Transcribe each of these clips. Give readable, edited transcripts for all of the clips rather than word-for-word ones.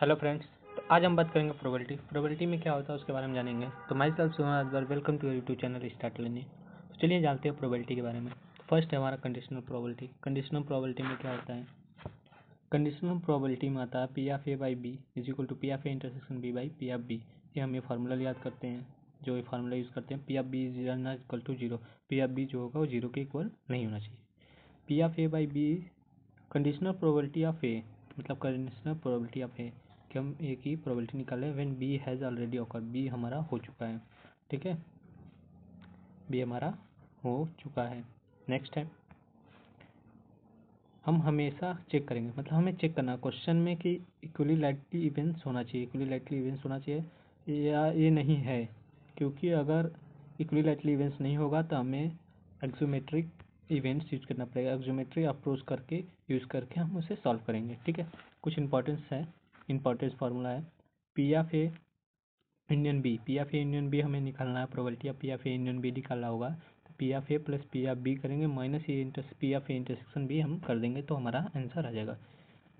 Hello friends. तो आज हम बात करेंगे प्रोबेबिलिटी में क्या होता है उसके बारे में जानेंगे। तो myself Suhan Akbar, welcome to YouTube channel start learning. तो चलिए जानते हैं प्रोबेबिलिटी के बारे में। तो फर्स्ट है हमारा कंडीशनल प्रोबेबिलिटी। कंडीशनल प्रोबेबिलिटी में क्या होता है? कंडीशनल प्रोबेबिलिटी में आता है P of A by B is equal to P of A intersection B by P of B. ये हम ये फार्मूला याद करते हैं, जो ये फार्मूला यूज़ करते हैं, P of B is not equal to zero. P of B जो होगा वो जीरो के इक्वल नहीं होना चाहिए। P of A by B conditional probability of A, मतलब कंडीशनल प्रोबेबिलिटी ऑफ ए कि हम ए की प्रोबेबिलिटी निकालें when B has already occur. B हमारा हो चुका है, ठीक है, बी हमारा हो चुका है। नेक्स्ट है, हम हमेशा चेक करेंगे, मतलब हमें चेक करना क्वेश्चन में कि इक्वली लाइकली इवेंट्स होना चाहिए, इक्वली लाइकली इवेंट्स होना चाहिए या ये नहीं है। क्योंकि अगर इक्वली लाइकली इवेंट्स नहीं होगा तो हमें एक्सोमेट्रिक इवेंट्स यूज करना पड़ेगा। एक्सोमेट्री अप्रोच करके यूज़ करके हम उसे सॉल्व करेंगे, ठीक है। कुछ इंपॉर्टेंस है, इंपॉर्टेंस फार्मूला है P of A union B. P of A union B हमें निकालना है, probability of P of A union B निकालना होगा। तो P of A plus P of B करेंगे minus A P of A intersection B हम कर देंगे तो हमारा आंसर आ जाएगा।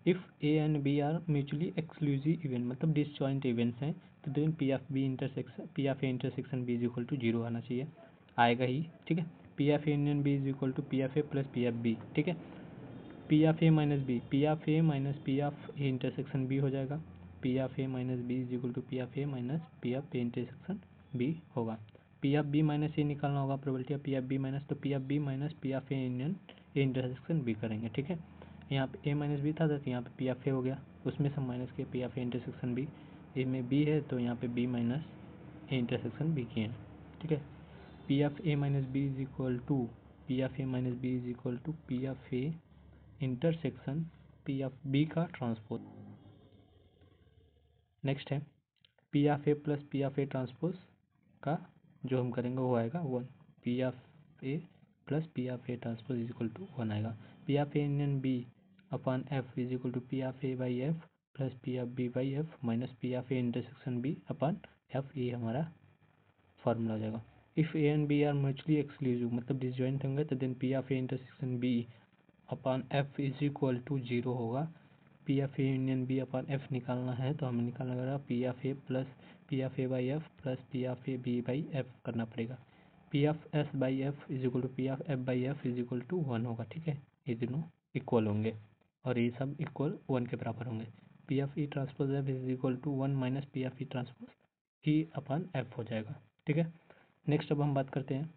If A and B are mutually exclusive event, मतलब डिसजॉइंट इवेंट्स हैं, तो then P of B intersection P of A intersection B is equal to zero आना चाहिए, आएगा ही, ठीक है। P of A union B is equal to P of A plus P of B, ठीक है। P of A minus B, P of A minus P of A intersection B हो जाएगा। P of A minus B is equal to P of A minus P of A intersection B होगा। P of B minus A निकालना होगा, probability of P of B minus, तो P of B minus P of A union A intersection B करेंगे, ठीक है। यहाँ पे ए minus B था तो यहाँ पे पी ऑफ ए हो गया, उसमें से माइनस किया P of A intersection B. A में बी है तो यहाँ पे B minus A intersection B किए, ठीक है। P of A minus B is equal to P of A minus B is equal to P of A intersection P of B का transpose. Next है P of A plus P of A transpose का जो हम करेंगे वो आएगा one. P of A plus P of A transpose is equal to one आएगा। P of A union B upon F is equal to P of A by F plus P of B by F minus P of A intersection B upon F, ये हमारा formula हो जाएगा। If A and B are mutually exclusive, मतलब disjoint होंगे, तो then P of A intersection B upon F is equal to zero होगा। P of A union B upon F निकालना है तो हमें निकालना पड़ेगा P of A plus P of A by F plus P of A B by F करना पड़ेगा। P of S by F is equal to P of F by F is equal to one होगा, ठीक है। ये दोनों equal होंगे और ये सब इक्वल वन के बराबर होंगे। P of E transpose F is equal to one minus P of E transpose E upon F हो जाएगा, ठीक है। नेक्स्ट अब हम बात करते हैं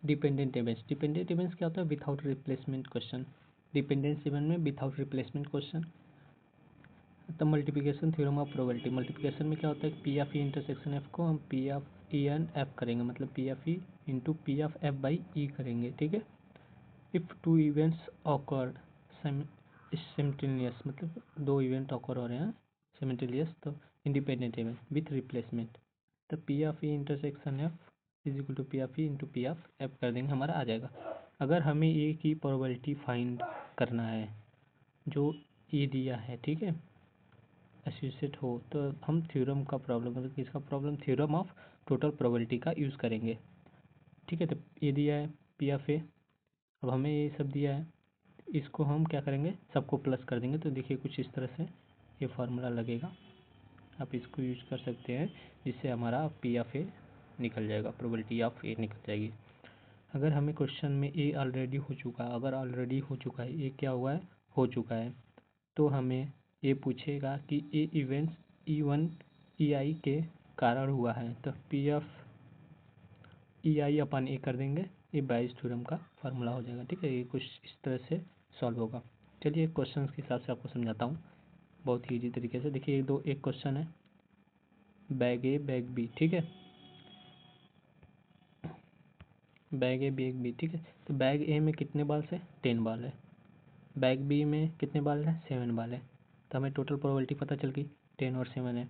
डिपेंडेंट इवेंट्स। डिपेंडेंट इवेंट्स क्या होता है? Without replacement question. Dependence event में विदाउट रिप्लेसमेंट क्वेश्चन। तो multiplication theorem of probability, multiplication में क्या होता है? P of E intersection F को हम P of E and F करेंगे, मतलब P of E into P of F by E करेंगे, ठीक है। If two events occurred simultaneous, मतलब दो इवेंट ऑकर हो रहे हैं सिमल्टेनियस, तो इंडिपेंडेंट इवेंट विथ रिप्लेसमेंट, तो P of E intersection F is equal to P of E into P of F कर देंगे, हमारा आ जाएगा। अगर हमें ए की प्रोबेबिलिटी फाइंड करना है जो ए दिया है, ठीक है, एसोसिएट हो, तो हम थ्योरम का प्रॉब्लम, मतलब किसका problem? Theorem of total probability का यूज़ करेंगे, ठीक है। तो ये दिया है पी ऑफ ए, अब हमें ये सब दिया है, इसको हम क्या करेंगे? सबको प्लस कर देंगे। तो देखिए कुछ इस तरह से ये फार्मूला लगेगा, आप इसको यूज कर सकते हैं, जिससे हमारा पी ऑफ ए निकल जाएगा, प्रोबेबिलिटी ऑफ ए निकल जाएगी। अगर हमें क्वेश्चन में ए ऑलरेडी हो चुका है, अगर ऑलरेडी हो चुका है, ए क्या हुआ है? हो चुका है, तो हमें ये पूछेगा कि ए इवेंट्स ई वन ई आई के कारण हुआ है, तो पी ऑफ ई आई अपन ए कर देंगे, ये बाइस थ्योरम का फार्मूला हो जाएगा, ठीक है। ये कुछ इस तरह से सॉल्व होगा। चलिए क्वेश्चन के हिसाब से आपको समझाता हूँ बहुत ही ईजी तरीके से। देखिए एक क्वेश्चन है, बैग ए बैग बी, ठीक है, बैग ए बैग बी, ठीक है। तो बैग ए में कितने बाल से? 10 बाल है। बैग बी में कितने बाल है? 7 बाल है। तो हमें टोटल प्रोबेबिलिटी पता चल गई, 10 और 7 है,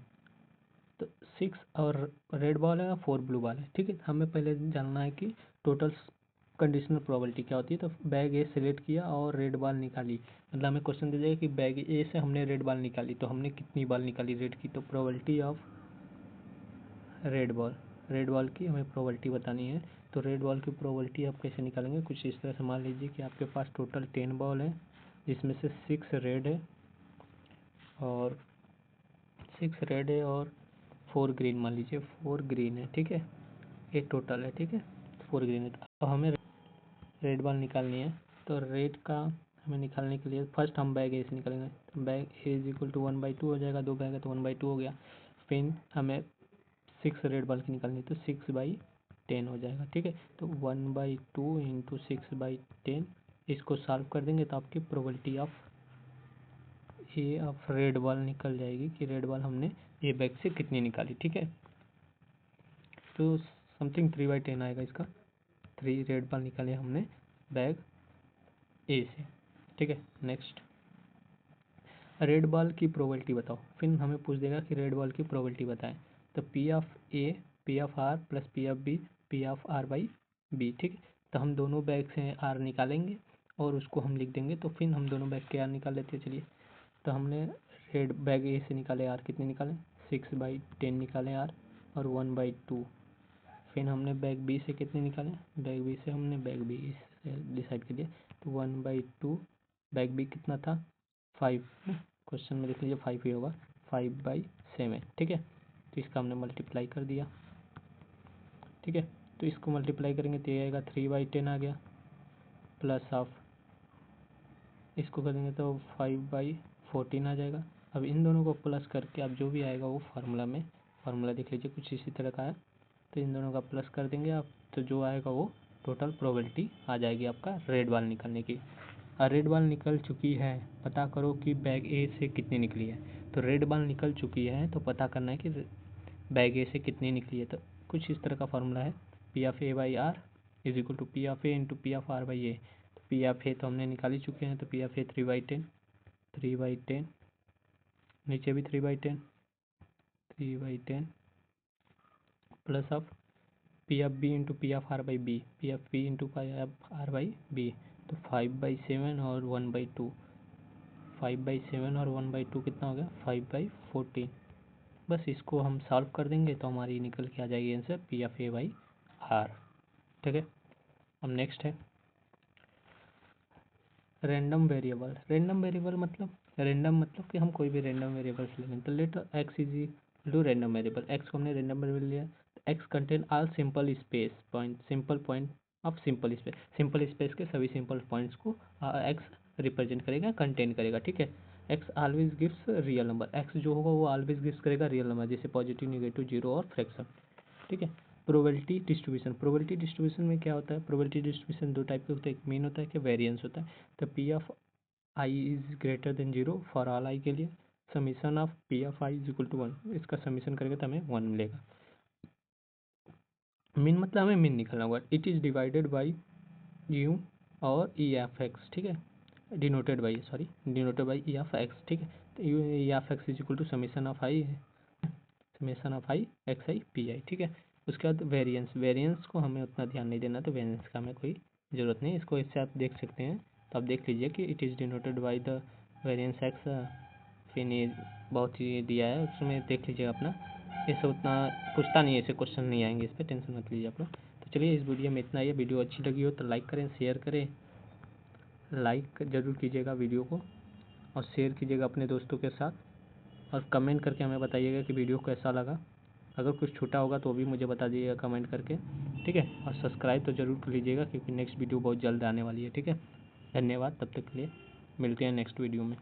तो 6 और रेड बॉल है और 4 ब्लू बॉल है, ठीक है। हमें पहले जानना है कि टोटल कंडीशनल प्रोबेबिलिटी क्या होती है। तो बैग ए सेलेक्ट किया और रेड बॉल निकाली, मतलब हमें क्वेश्चन दे जाएगा कि बैग ए से हमने रेड बॉल निकाली, तो हमने कितनी बॉल निकाली रेड की, तो probability of red ball, red ball की हमें प्रोबेबिलिटी बतानी है। तो रेड बॉल की प्रोबेबिलिटी आप कैसे निकालेंगे? कुछ इस तरह से मान लीजिए कि आपके पास टोटल 10 बॉल है, जिसमें से 6 रेड है और 4 ग्रीन, मान लीजिए 4 ग्रीन है, ठीक है, ये टोटल है, ठीक है, 4 ग्रीन है। तो हमें रेड बॉल निकालनी है, तो रेड का हमें निकालने के लिए फर्स्ट हम बैग ए से निकालेंगे। तो bag A is equal to 1/2 हो जाएगा, 2 बैग है तो 1/2 हो गया। फिर हमें 6 रेड बॉल की निकालनी है, तो 6/10 हो जाएगा, ठीक है। तो 1/2 इंटू 6/10, इसको सॉल्व कर देंगे तो आपकी प्रोबेबिलिटी ऑफ रेड बॉल निकल जाएगी कि रेड बॉल हमने ए बैग से कितनी निकाली, ठीक है। तो समथिंग 3/10 आएगा इसका। 3 रेड बॉल निकाले हमने बैग ए से, ठीक है। नेक्स्ट, रेड बॉल की प्रोबेबिलिटी बताओ। फिर हमें पूछ देगा कि रेड बॉल की प्रोबेबिलिटी बताएं। तो P of A P of R plus P of B P of R by B, ठीक है। तो हम दोनों बैग से आर निकालेंगे और उसको हम लिख देंगे। तो फिर हम दोनों बैग के आर निकाल लेते हैं, चलिए। तो हमने रेड बैग ए से निकाले आर, कितने निकाले, 6/10 निकाले आर और 1/2। फिर हमने बैग बी से कितने निकाले, बैग बी से हमने बैग बी से डिसाइड कर लिया, तो 1/2। बैग बी कितना था, 5, क्वेश्चन में देख लीजिए 5 ही होगा, 5/7, ठीक है। तो इसका हमने मल्टीप्लाई कर दिया, ठीक है। तो इसको मल्टीप्लाई करेंगे तो ये आएगा 3/10 आ गया, प्लस ऑफ इसको करेंगे तो 5/14 आ जाएगा। अब इन दोनों को प्लस करके अब जो भी आएगा वो फार्मूला देख लीजिए कुछ इसी तरह का है। तो इन दोनों का प्लस कर देंगे आप, तो जो आएगा वो टोटल प्रोबेबिलिटी आ जाएगी आपका रेड बॉल निकलने की। और रेड बॉल निकल चुकी है, पता करो कि बैग ए से कितनी निकली है। तो रेड बॉल निकल चुकी है तो पता करना है कि बैग ए से कितनी निकली है। तो कुछ इस तरह का फार्मूला है, P of A by R is equal to P of A into P of R by A. तो पी ऑफ ए तो हमने निकाल ही चुके हैं, तो पी ऑफ ए 3/10, नीचे भी 3/10 plus of P of B into P of R by B, P of B into P of R by B. तो 5/7 और 1/2, 5/7 और 1/2 कितना हो गया, 5/14। बस इसको हम सॉल्व कर देंगे तो हमारी निकल के आ जाएगी answer P of A by R, ठीक है। अब नेक्स्ट है रैंडम वेरिएबल। रैंडम मतलब कि हम कोई भी रैंडम वेरिएबल्स ले लें। तो let X is equal to random variable, X को हमने रैंडम वेरिएबल लिया। X contain all simple space point, simple point of simple space, simple space के सभी सिंपल पॉइंट्स को एक्स रिप्रेजेंट करेगा, कंटेन करेगा, ठीक है। X always gives real number, X जो होगा वो ऑलवेज गिव्स करेगा रियल नंबर, जैसे पॉजिटिव, नेगेटिव, जीरो और फ्रैक्शन, ठीक है। प्रोबेबिलिटी डिस्ट्रीब्यूशन में क्या होता है, प्रोबेबिलिटी डिस्ट्रीब्यूशन दो टाइप के होते हैं, एक मीन होता है कि वेरिएंस होता है। तो P of I is greater than 0 for all I के लिए, summation of P of I is equal to 1, इसका समीशन करेंगे तो हमें 1 मिलेगा। मीन मतलब हमें मीन निकालना होगा। It is divided by U और ई एफ एक्स, ठीक है, denoted by E of X, ठीक है। तो U E of X is equal to summation of I X I P I, ठीक है। उसके बाद वेरिएंस को हमें उतना ध्यान नहीं देना, तो वेरिएंस का हमें कोई ज़रूरत नहीं, इसको इससे आप देख सकते हैं। तो आप देख लीजिए कि it is denoted by the variance x, फिर ये बहुत ही दिया है उसमें देख लीजिएगा अपना। इससे उतना पूछता नहीं है, ऐसे क्वेश्चन नहीं आएंगे, इस पर टेंशन मत लीजिए आप लोग। तो चलिए इस वीडियो में इतना ही है। वीडियो अच्छी लगी हो तो लाइक करें, शेयर करें, लाइक ज़रूर कीजिएगा वीडियो को और शेयर कीजिएगा अपने दोस्तों के साथ, और कमेंट करके हमें बताइएगा कि वीडियो कैसा लगा। अगर कुछ छूटा होगा तो भी मुझे बता दीजिएगा कमेंट करके, ठीक है। और सब्सक्राइब तो ज़रूर कर लीजिएगा क्योंकि नेक्स्ट वीडियो बहुत जल्द आने वाली है, ठीक है। धन्यवाद, तब तक के लिए मिलते हैं नेक्स्ट वीडियो में।